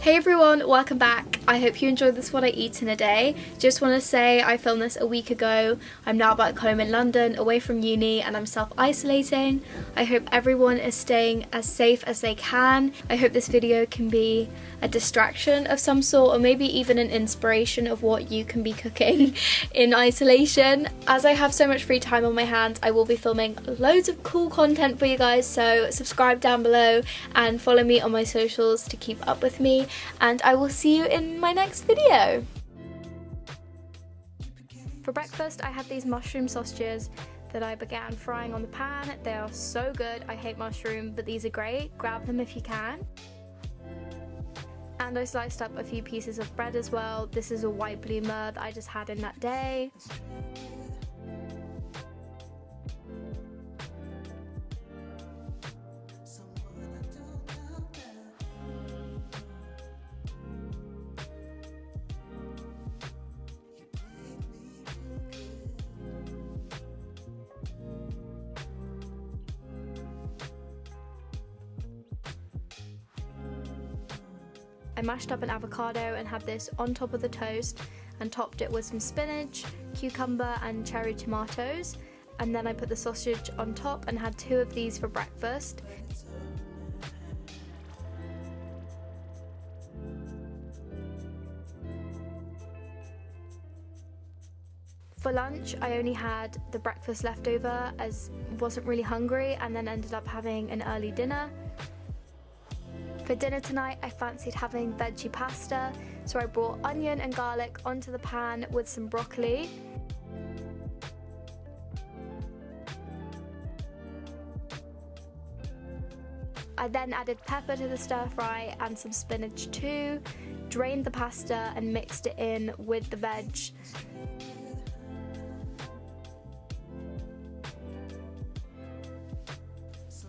Hey everyone, welcome back. I hope you enjoyed this what I eat in a day. Just want to say I filmed this a week ago. I'm now back home in London, away from uni, and I'm self-isolating. I hope everyone is staying as safe as they can. I hope this video can be a distraction of some sort, or maybe even an inspiration of what you can be cooking in isolation. As I have so much free time on my hands, I will be filming loads of cool content for you guys, so subscribe down below and follow me on my socials to keep up with me, and I will see you in my next video. For breakfast I had these mushroom sausages that I began frying on the pan. They are so good. I hate mushroom, but these are great. Grab them if you can. And I sliced up a few pieces of bread as well. This is a white bloomer that I just had in that day. I mashed up an avocado and had this on top of the toast and topped it with some spinach, cucumber and cherry tomatoes, and then I put the sausage on top and had 2 of these for breakfast. For lunch I only had the breakfast left over as wasn't really hungry, and then ended up having an early dinner. For dinner tonight, I fancied having veggie pasta, so I brought onion and garlic onto the pan with some broccoli. I then added pepper to the stir fry and some spinach too, drained the pasta and mixed it in with the veg.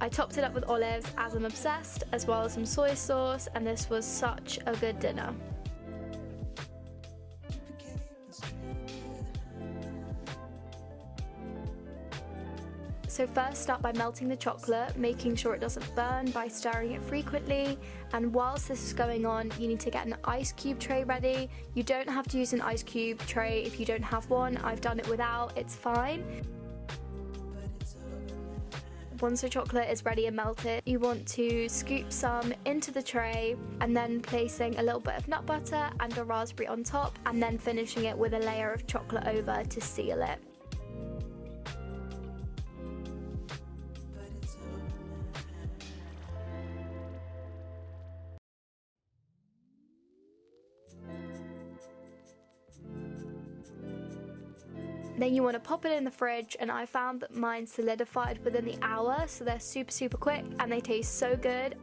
I topped it up with olives as I'm obsessed, as well as some soy sauce, and this was such a good dinner. So first start by melting the chocolate, making sure it doesn't burn by stirring it frequently, and whilst this is going on you need to get an ice cube tray ready. You don't have to use an ice cube tray if you don't have one. I've done it without, it's fine. Once the chocolate is ready and melted, you want to scoop some into the tray and then placing a little bit of nut butter and a raspberry on top, and then finishing it with a layer of chocolate over to seal it. Then you want to pop it in the fridge, and I found that mine solidified within the hour, so they're super quick and they taste so good.